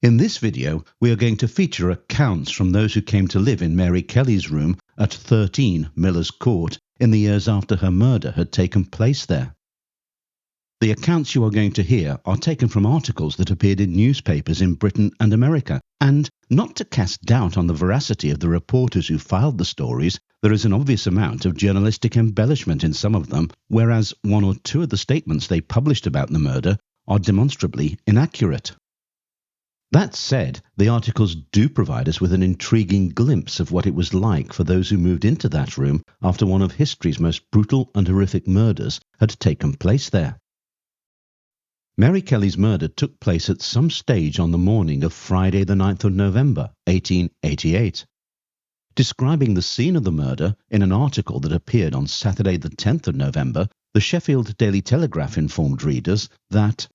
In this video, we are going to feature accounts from those who came to live in Mary Kelly's room at 13 Miller's Court in the years after her murder had taken place there. The accounts you are going to hear are taken from articles that appeared in newspapers in Britain and America, and not to cast doubt on the veracity of the reporters who filed the stories, there is an obvious amount of journalistic embellishment in some of them, whereas one or two of the statements they published about the murder are demonstrably inaccurate. That said, the articles do provide us with an intriguing glimpse of what it was like for those who moved into that room after one of history's most brutal and horrific murders had taken place there. Mary Kelly's murder took place at some stage on the morning of Friday the 9th of November, 1888. Describing the scene of the murder in an article that appeared on Saturday the 10th of November, the Sheffield Daily Telegraph informed readers that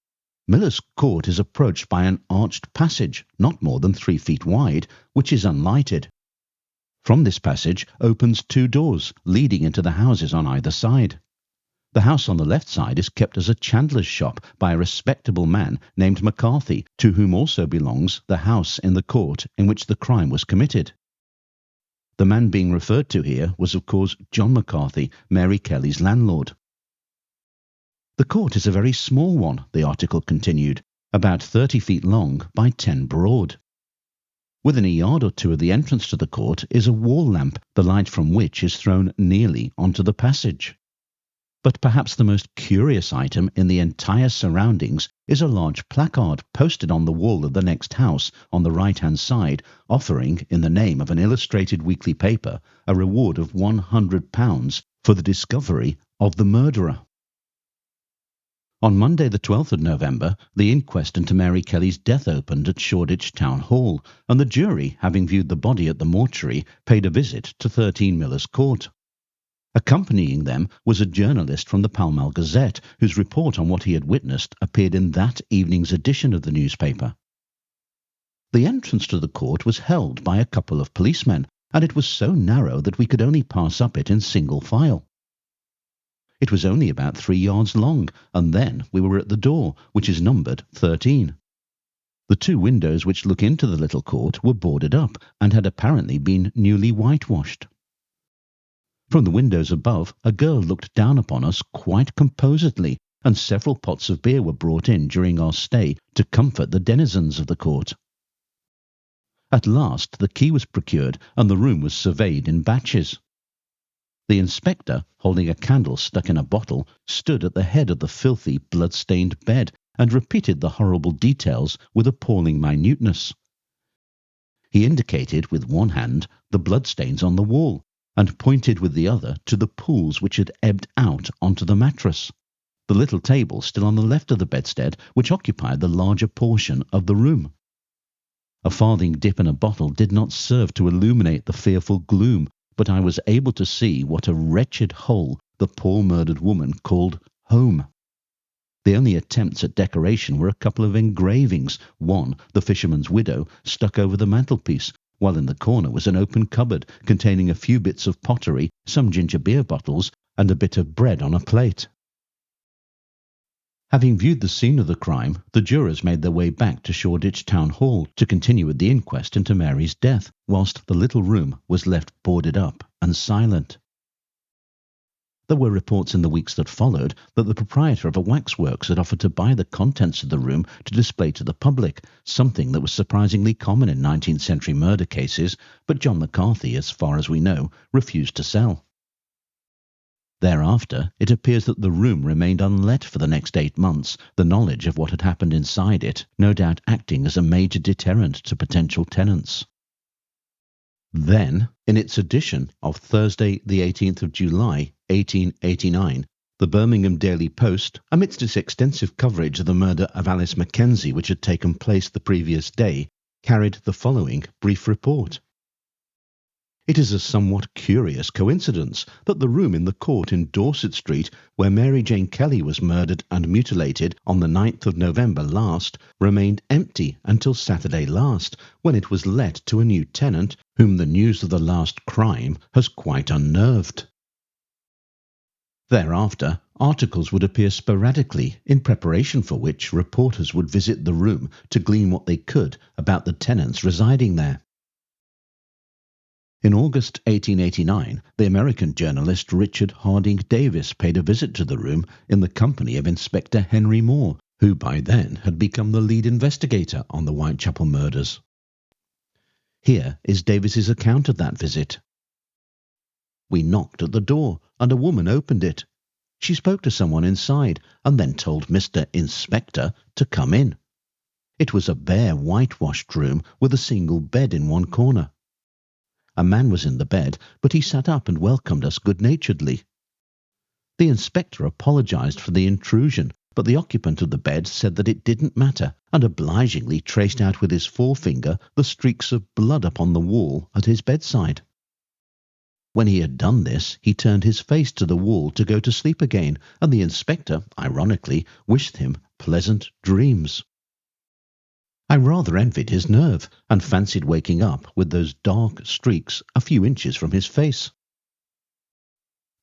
Miller's Court is approached by an arched passage not more than 3 feet wide, which is unlighted. From this passage opens 2 doors leading into the houses on either side. The house on the left side is kept as a chandler's shop by a respectable man named McCarthy, to whom also belongs the house in the court in which the crime was committed. The man being referred to here was, of course, John McCarthy, Mary Kelly's landlord. The court is a very small one, the article continued, about 30 feet long by 10 broad. Within a yard or two of the entrance to the court is a wall lamp, the light from which is thrown nearly onto the passage. But perhaps the most curious item in the entire surroundings is a large placard posted on the wall of the next house on the right-hand side, offering, in the name of an illustrated weekly paper, a reward of £100 for the discovery of the murderer. On Monday the 12th of November, the inquest into Mary Kelly's death opened at Shoreditch Town Hall, and the jury, having viewed the body at the mortuary, paid a visit to 13 Miller's Court. Accompanying them was a journalist from the Pall Mall Gazette, whose report on what he had witnessed appeared in that evening's edition of the newspaper. The entrance to the court was held by a couple of policemen, and it was so narrow that we could only pass up it in single file. It was only about 3 yards long, and then we were at the door, which is numbered 13. The 2 windows which look into the little court were boarded up, and had apparently been newly whitewashed. From the windows above, a girl looked down upon us quite composedly, and several pots of beer were brought in during our stay to comfort the denizens of the court. At last the key was procured, and the room was surveyed in batches. The inspector, holding a candle stuck in a bottle, stood at the head of the filthy, blood-stained bed and repeated the horrible details with appalling minuteness. He indicated with one hand the bloodstains on the wall, and pointed with the other to the pools which had ebbed out onto the mattress, the little table still on the left of the bedstead, which occupied the larger portion of the room. A farthing dip in a bottle did not serve to illuminate the fearful gloom, but I was able to see what a wretched hole the poor murdered woman called home. The only attempts at decoration were a couple of engravings, one, the fisherman's widow, stuck over the mantelpiece, while in the corner was an open cupboard containing a few bits of pottery, some ginger beer bottles, and a bit of bread on a plate. Having viewed the scene of the crime, the jurors made their way back to Shoreditch Town Hall to continue with the inquest into Mary's death, whilst the little room was left boarded up and silent. There were reports in the weeks that followed that the proprietor of a waxworks had offered to buy the contents of the room to display to the public, something that was surprisingly common in 19th century murder cases, but John McCarthy, as far as we know, refused to sell. Thereafter, it appears that the room remained unlet for the next 8 months, the knowledge of what had happened inside it no doubt acting as a major deterrent to potential tenants. Then, in its edition of Thursday the 18th of July, 1889, the Birmingham Daily Post, amidst its extensive coverage of the murder of Alice Mackenzie which had taken place the previous day, carried the following brief report. It is a somewhat curious coincidence that the room in the court in Dorset Street, where Mary Jane Kelly was murdered and mutilated on the 9th of November last, remained empty until Saturday last, when it was let to a new tenant whom the news of the last crime has quite unnerved. Thereafter, articles would appear sporadically, in preparation for which reporters would visit the room to glean what they could about the tenants residing there. In August 1889, the American journalist Richard Harding Davis paid a visit to the room in the company of Inspector Henry Moore, who by then had become the lead investigator on the Whitechapel murders. Here is Davis's account of that visit. We knocked at the door, and a woman opened it. She spoke to someone inside, and then told Mr. Inspector to come in. It was a bare whitewashed room with a single bed in one corner. A man was in the bed, but he sat up and welcomed us good-naturedly. The inspector apologized for the intrusion, but the occupant of the bed said that it didn't matter, and obligingly traced out with his forefinger the streaks of blood upon the wall at his bedside. When he had done this, he turned his face to the wall to go to sleep again, and the inspector, ironically, wished him pleasant dreams. I rather envied his nerve, and fancied waking up with those dark streaks a few inches from his face.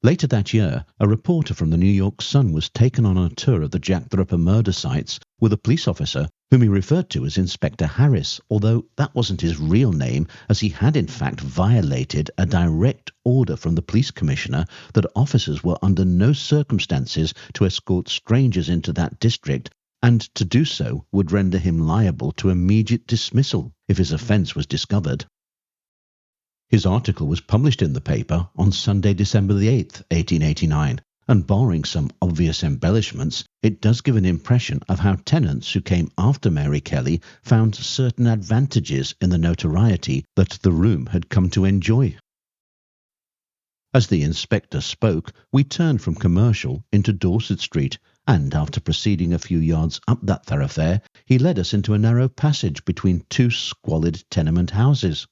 Later that year, a reporter from the New York Sun was taken on a tour of the Jack the Ripper murder sites with a police officer whom he referred to as Inspector Harris, although that wasn't his real name, as he had in fact violated a direct order from the police commissioner that officers were under no circumstances to escort strangers into that district, and to do so would render him liable to immediate dismissal if his offence was discovered. His article was published in the paper on Sunday, December the 8th, 1889, and barring some obvious embellishments, it does give an impression of how tenants who came after Mary Kelly found certain advantages in the notoriety that the room had come to enjoy. As the inspector spoke, we turned from Commercial into Dorset Street, and after proceeding a few yards up that thoroughfare, he led us into a narrow passage between two squalid tenement houses.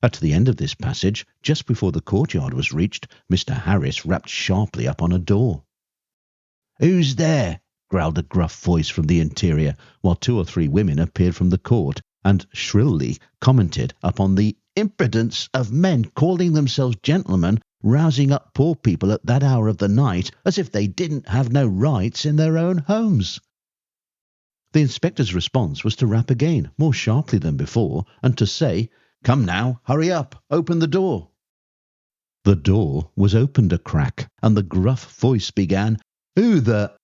At the end of this passage, just before the courtyard was reached, Mr. Harris rapped sharply up on a door. "Who's there?" growled a gruff voice from the interior, while 2 or 3 women appeared from the court and shrilly commented upon the impudence of men calling themselves gentlemen, rousing up poor people at that hour of the night as if they didn't have no rights in their own homes. The inspector's response was to rap again, more sharply than before, and to say, "Come now, hurry up, open the door." The door was opened a crack, and the gruff voice began, "Who the—"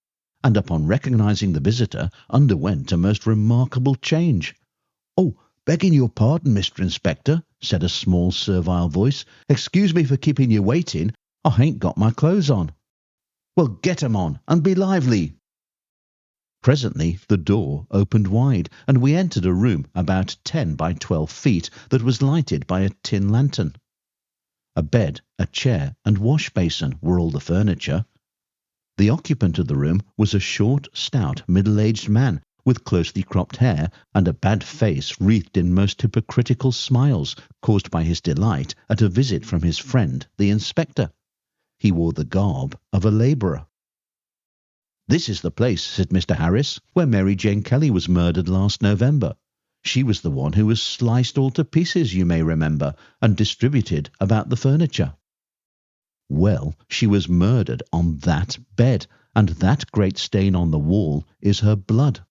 and upon recognizing the visitor, underwent a most remarkable change. "Oh, begging your pardon, Mr. Inspector," said a small servile voice. "Excuse me for keeping you waiting. I ain't got my clothes on." "Well, get 'em on, and be lively." Presently the door opened wide, and we entered a room about 10 by 12 feet that was lighted by a tin lantern. A bed, a chair, and wash basin were all the furniture. The occupant of the room was a short, stout, middle-aged man with closely cropped hair and a bad face wreathed in most hypocritical smiles caused by his delight at a visit from his friend, the inspector. He wore the garb of a labourer. "This is the place," said Mr. Harris, "where Mary Jane Kelly was murdered last November. She was the one who was sliced all to pieces, you may remember, and distributed about the furniture. Well, she was murdered on that bed, and that great stain on the wall is her blood."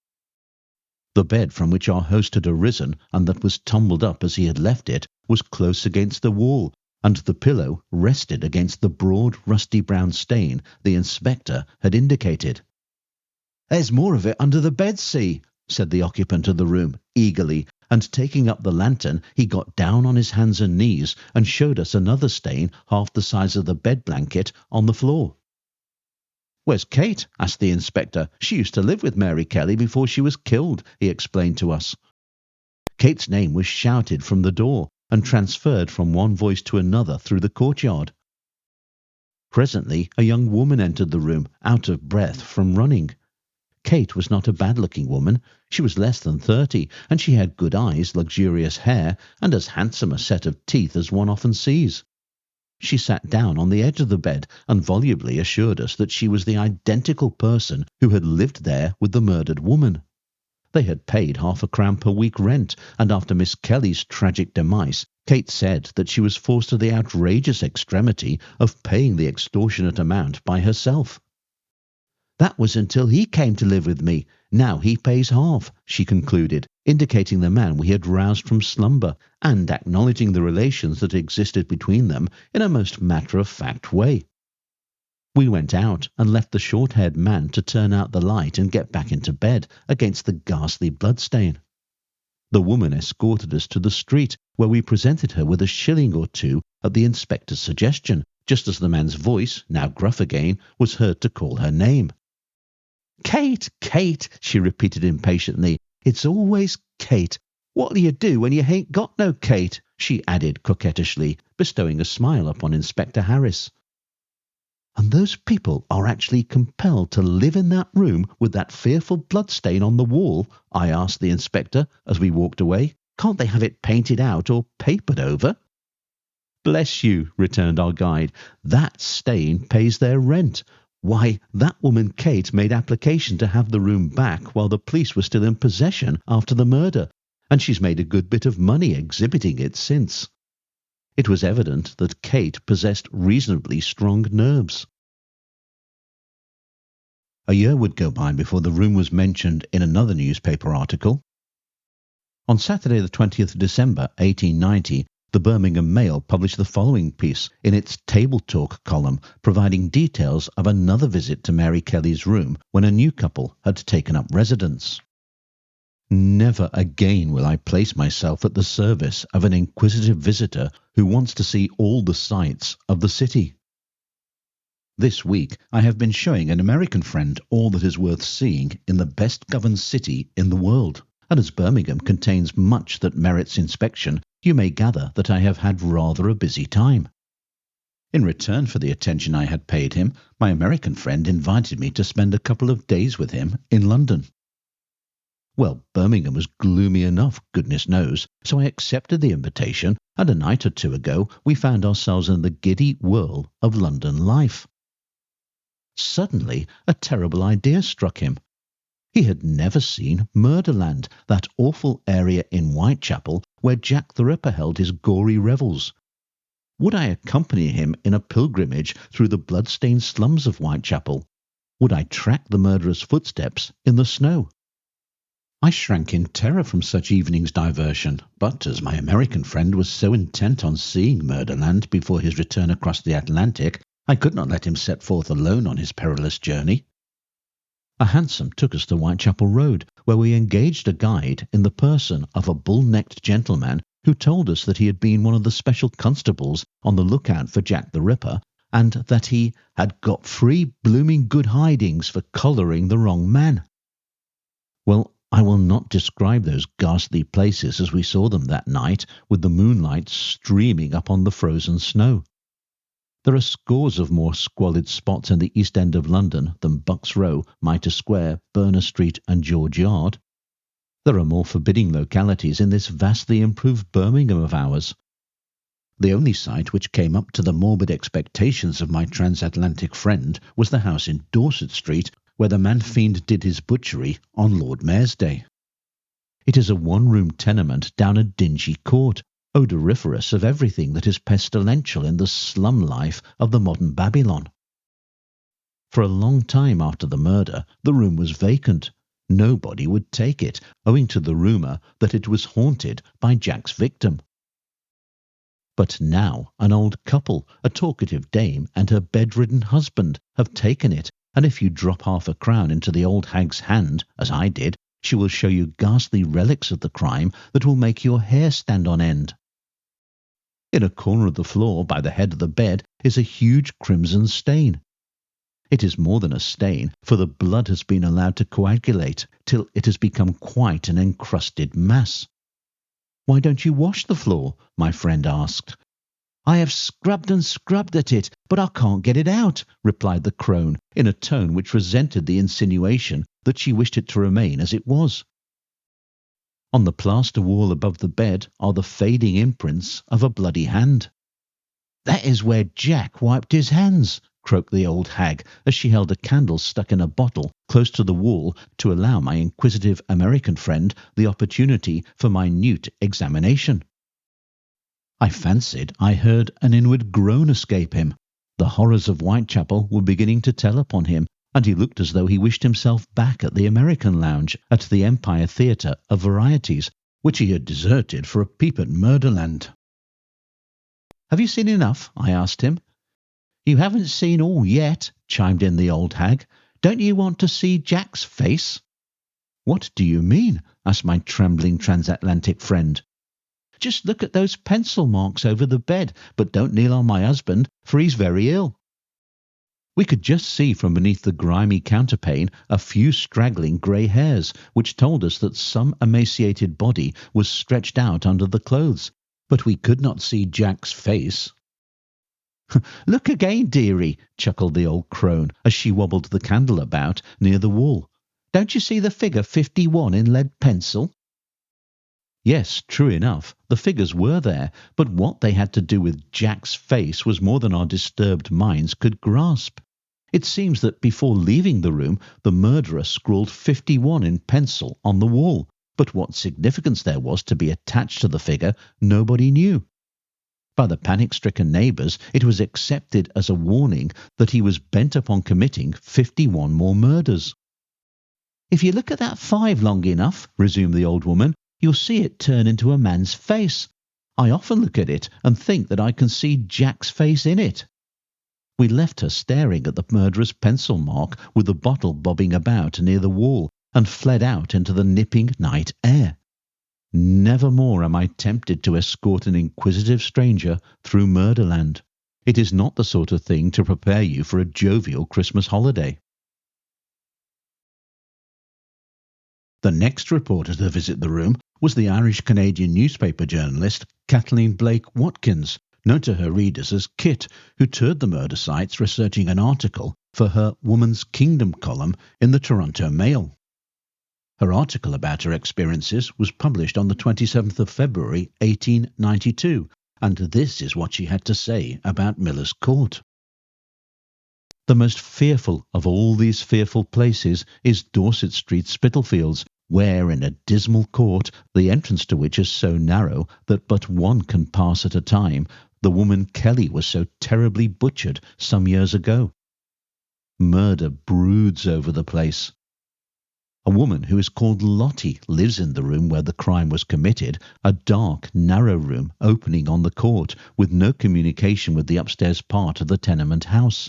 The bed from which our host had arisen, and that was tumbled up as he had left it, was close against the wall, and the pillow rested against the broad rusty brown stain the inspector had indicated. "There's more of it under the bed, see," said the occupant of the room, eagerly, and taking up the lantern, he got down on his hands and knees and showed us another stain half the size of the bed blanket on the floor. "Where's Kate?" asked the inspector. "She used to live with Mary Kelly before she was killed," he explained to us. Kate's name was shouted from the door and transferred from one voice to another through the courtyard. Presently a young woman entered the room, out of breath from running. Kate was not a bad-looking woman. She was less than 30, and she had good eyes, luxurious hair, and as handsome a set of teeth as one often sees. She sat down on the edge of the bed and volubly assured us that she was the identical person who had lived there with the murdered woman. They had paid £0.50 per week rent, and after Miss Kelly's tragic demise, Kate said that she was forced to the outrageous extremity of paying the extortionate amount by herself. "That was until he came to live with me. Now he pays half," she concluded, indicating the man we had roused from slumber, and acknowledging the relations that existed between them in a most matter-of-fact way. We went out and left the short-haired man to turn out the light and get back into bed against the ghastly bloodstain. The woman escorted us to the street, where we presented her with a shilling or two at the inspector's suggestion, just as the man's voice, now gruff again, was heard to call her name. "Kate, Kate," she repeated impatiently. "It's always Kate. What'll you do when you hain't got no Kate?" she added coquettishly, bestowing a smile upon Inspector Harris. "And those people are actually compelled to live in that room with that fearful bloodstain on the wall?" I asked the inspector as we walked away. "Can't they have it painted out or papered over?" "Bless you," returned our guide, "that stain pays their rent. Why, that woman Kate made application to have the room back while the police were still in possession after the murder, and she's made a good bit of money exhibiting it since." It was evident that Kate possessed reasonably strong nerves. A year would go by before the room was mentioned in another newspaper article. On Saturday the 20th of December 1890, the Birmingham Mail published the following piece in its Table Talk column, providing details of another visit to Mary Kelly's room when a new couple had taken up residence. "Never again will I place myself at the service of an inquisitive visitor who wants to see all the sights of the city. This week I have been showing an American friend all that is worth seeing in the best governed city in the world, and as Birmingham contains much that merits inspection, you may gather that I have had rather a busy time." In return for the attention I had paid him, my American friend invited me to spend a couple of days with him in London. Well, Birmingham was gloomy enough, goodness knows, so I accepted the invitation, and a night or two ago we found ourselves in the giddy whirl of London life. Suddenly a terrible idea struck him. He had never seen Murderland, that awful area in Whitechapel where Jack the Ripper held his gory revels. Would I accompany him in a pilgrimage through the blood-stained slums of Whitechapel? Would I track the murderer's footsteps in the snow? I shrank in terror from such evening's diversion, but as my American friend was so intent on seeing Murderland before his return across the Atlantic, I could not let him set forth alone on his perilous journey. A hansom took us to Whitechapel Road, where we engaged a guide in the person of a bull-necked gentleman who told us that he had been one of the special constables on the lookout for Jack the Ripper, and that he had got 3 blooming good hidings for collaring the wrong man. Well, I will not describe those ghastly places as we saw them that night, with the moonlight streaming up on the frozen snow. There are scores of more squalid spots in the East End of London than Bucks Row, Mitre Square, Berners Street and George Yard. There are more forbidding localities in this vastly improved Birmingham of ours. The only sight which came up to the morbid expectations of my transatlantic friend was the house in Dorset Street, where the man-fiend did his butchery on Lord Mayor's Day. It is a one-room tenement down a dingy court, odoriferous of everything that is pestilential in the slum life of the modern Babylon. For a long time after the murder, the room was vacant. Nobody would take it, owing to the rumour that it was haunted by Jack's victim. But now an old couple, a talkative dame and her bedridden husband, have taken it, and if you drop £0.50 into the old hag's hand, as I did, she will show you ghastly relics of the crime that will make your hair stand on end. In a corner of the floor by the head of the bed is a huge crimson stain. It is more than a stain, for the blood has been allowed to coagulate till it has become quite an encrusted mass. "Why don't you wash the floor?" my friend asked. "I have scrubbed and scrubbed at it, but I can't get it out," replied the crone, in a tone which resented the insinuation that she wished it to remain as it was. On the plaster wall above the bed are the fading imprints of a bloody hand. "That is where Jack wiped his hands," croaked the old hag as she held a candle stuck in a bottle close to the wall to allow my inquisitive American friend the opportunity for minute examination. I fancied I heard an inward groan escape him. The horrors of Whitechapel were beginning to tell upon him, and he looked as though he wished himself back at the American Lounge at the Empire Theatre of Varieties, which he had deserted for a peep at Murderland. "Have you seen enough?" I asked him. "You haven't seen all yet," chimed in the old hag. "Don't you want to see Jack's face?" "What do you mean?" asked my trembling transatlantic friend. "Just look at those pencil marks over the bed, but don't kneel on my husband, for he's very ill." We could just see from beneath the grimy counterpane a few straggling grey hairs, which told us that some emaciated body was stretched out under the clothes, but we could not see Jack's face. "Look again, dearie," chuckled the old crone as she wobbled the candle about near the wall. "Don't you see the figure 51 in lead pencil?" Yes, true enough, the figures were there, but what they had to do with Jack's face was more than our disturbed minds could grasp. It seems that before leaving the room, the murderer scrawled 51 in pencil on the wall, but what significance there was to be attached to the figure, nobody knew. By the panic-stricken neighbours, it was accepted as a warning that he was bent upon committing 51 more murders. "If you look at that 5 long enough," resumed the old woman, "you'll see it turn into a man's face. I often look at it and think that I can see Jack's face in it." We left her staring at the murderer's pencil mark with the bottle bobbing about near the wall and fled out into the nipping night air. Never more am I tempted to escort an inquisitive stranger through Murderland. It is not the sort of thing to prepare you for a jovial Christmas holiday. The next reporter to visit the room was the Irish-Canadian newspaper journalist Kathleen Blake Watkins, known to her readers as Kit, who toured the murder sites researching an article for her Woman's Kingdom column in the Toronto Mail. Her article about her experiences was published on the 27th of February 1892, and this is what she had to say about Miller's Court. The most fearful of all these fearful places is Dorset Street, Spitalfields, where in a dismal court, the entrance to which is so narrow that but one can pass at a time, the woman Kelly was so terribly butchered some years ago. Murder broods over the place. A woman who is called Lotty lives in the room where the crime was committed, a dark, narrow room opening on the court, with no communication with the upstairs part of the tenement house.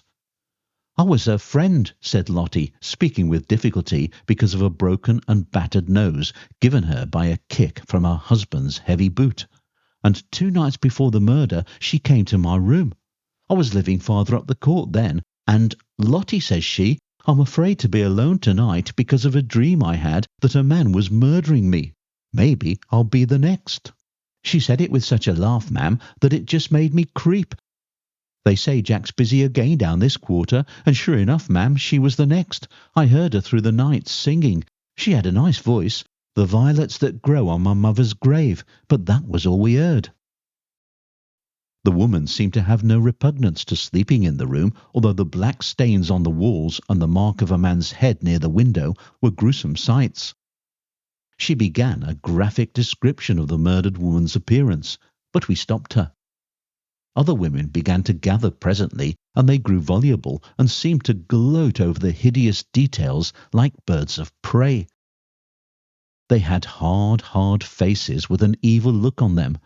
"I was her friend," said Lotty, speaking with difficulty because of a broken and battered nose given her by a kick from her husband's heavy boot. "And 2 nights before the murder she came to my room. I was living farther up the court then, and, Lotty, says she, I'm afraid to be alone tonight because of a dream I had that a man was murdering me. Maybe I'll be the next." She said it with such a laugh, ma'am, that it just made me creep. They say Jack's busy again down this quarter, and sure enough, ma'am, she was the next. I heard her through the night singing. She had a nice voice, "The violets that grow on my mother's grave," but that was all we heard. The woman seemed to have no repugnance to sleeping in the room, although the black stains on the walls and the mark of a man's head near the window were gruesome sights. She began a graphic description of the murdered woman's appearance, but we stopped her. Other women began to gather presently, and they grew voluble and seemed to gloat over the hideous details like birds of prey. They had hard faces with an evil look on them.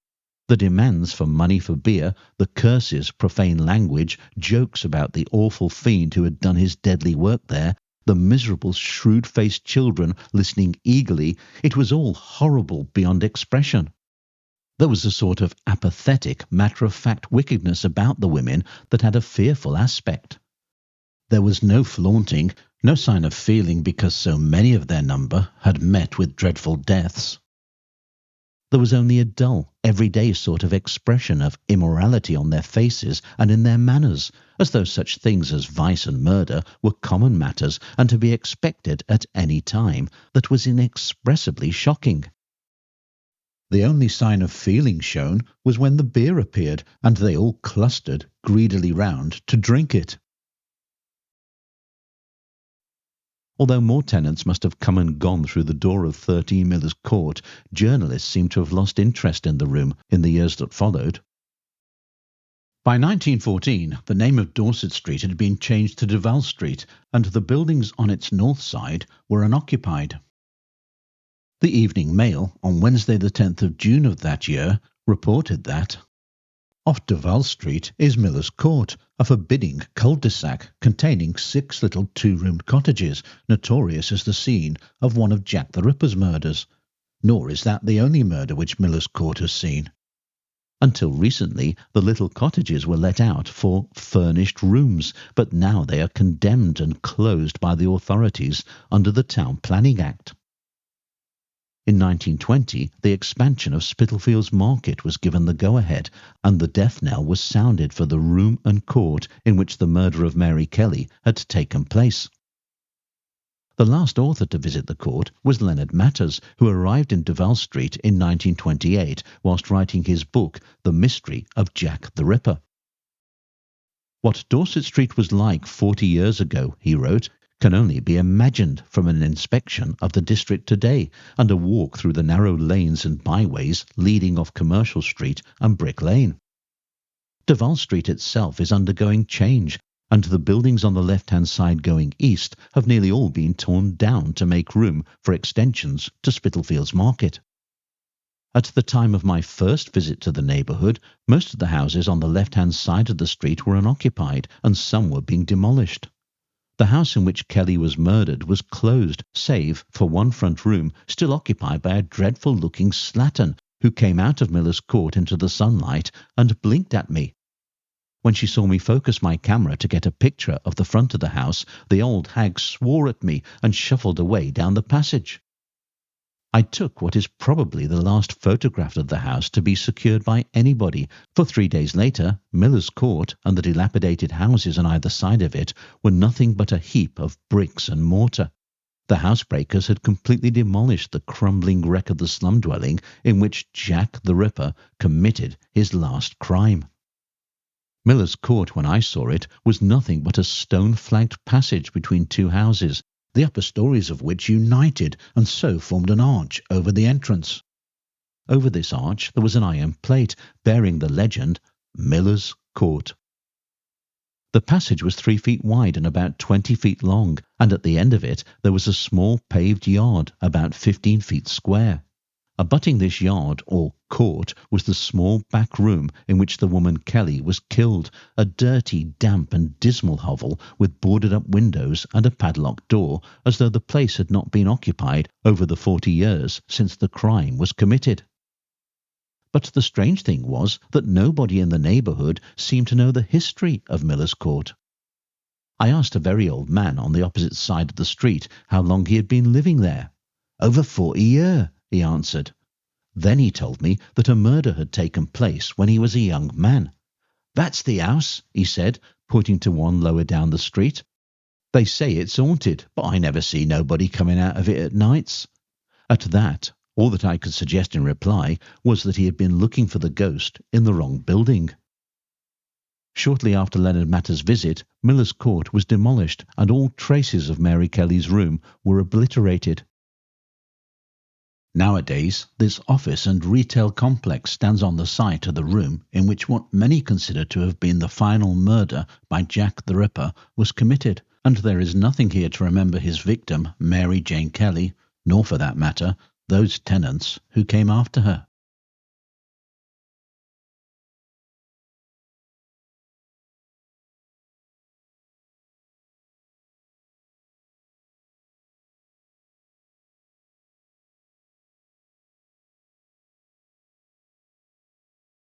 The demands for money for beer, the curses, profane language, jokes about the awful fiend who had done his deadly work there, the miserable shrewd-faced children listening eagerly, it was all horrible beyond expression. There was a sort of apathetic, matter-of-fact wickedness about the women that had a fearful aspect. There was no flaunting, no sign of feeling because so many of their number had met with dreadful deaths. There was only a dull, everyday sort of expression of immorality on their faces and in their manners, as though such things as vice and murder were common matters and to be expected at any time, that was inexpressibly shocking. The only sign of feeling shown was when the beer appeared, and they all clustered greedily round to drink it. Although more tenants must have come and gone through the door of 13 Miller's Court, journalists seem to have lost interest in the room in the years that followed. By 1914, the name of Dorset Street had been changed to Duval Street, and the buildings on its north side were unoccupied. The Evening Mail, on Wednesday the 10th of June of that year, reported that off Duval Street is Miller's Court, a forbidding cul-de-sac containing 6 little 2-roomed cottages, notorious as the scene of one of Jack the Ripper's murders. Nor is that the only murder which Miller's Court has seen. Until recently, the little cottages were let out for furnished rooms, but now they are condemned and closed by the authorities under the Town Planning Act. In 1920, the expansion of Spitalfields Market was given the go-ahead, and the death knell was sounded for the room and court in which the murder of Mary Kelly had taken place. The last author to visit the court was Leonard Matters, who arrived in Duval Street in 1928 whilst writing his book The Mystery of Jack the Ripper. What Dorset Street was like 40 years ago, he wrote, can only be imagined from an inspection of the district today and a walk through the narrow lanes and byways leading off Commercial Street and Brick Lane. Duval Street itself is undergoing change, and the buildings on the left-hand side going east have nearly all been torn down to make room for extensions to Spitalfields Market. At the time of my first visit to the neighbourhood, most of the houses on the left-hand side of the street were unoccupied, and some were being demolished. The house in which Kelly was murdered was closed, save for one front room still occupied by a dreadful-looking slattern who came out of Miller's Court into the sunlight and blinked at me. When she saw me focus my camera to get a picture of the front of the house, the old hag swore at me and shuffled away down the passage. I took what is probably the last photograph of the house to be secured by anybody, for 3 days later, Miller's Court and the dilapidated houses on either side of it were nothing but a heap of bricks and mortar. The housebreakers had completely demolished the crumbling wreck of the slum dwelling in which Jack the Ripper committed his last crime. Miller's Court, when I saw it, was nothing but a stone-flagged passage between 2 houses, the upper stories of which united and so formed an arch over the entrance. Over this arch there was an iron plate bearing the legend, Miller's Court. The passage was 3 feet wide and about 20 feet long, and at the end of it there was a small paved yard about 15 feet square. Abutting this yard, or court, was the small back room in which the woman Kelly was killed, a dirty, damp and dismal hovel with boarded-up windows and a padlocked door, as though the place had not been occupied over the 40 years since the crime was committed. But the strange thing was that nobody in the neighbourhood seemed to know the history of Miller's Court. I asked a very old man on the opposite side of the street how long he had been living there. "Over 40 years," he answered. Then he told me that a murder had taken place when he was a young man. "That's the house," he said, pointing to one lower down the street. "They say it's haunted, but I never see nobody coming out of it at nights." At that, all that I could suggest in reply was that he had been looking for the ghost in the wrong building. Shortly after Leonard Matters' visit, Miller's Court was demolished and all traces of Mary Kelly's room were obliterated. Nowadays, this office and retail complex stands on the site of the room in which what many consider to have been the final murder by Jack the Ripper was committed, and there is nothing here to remember his victim, Mary Jane Kelly, nor for that matter, those tenants who came after her.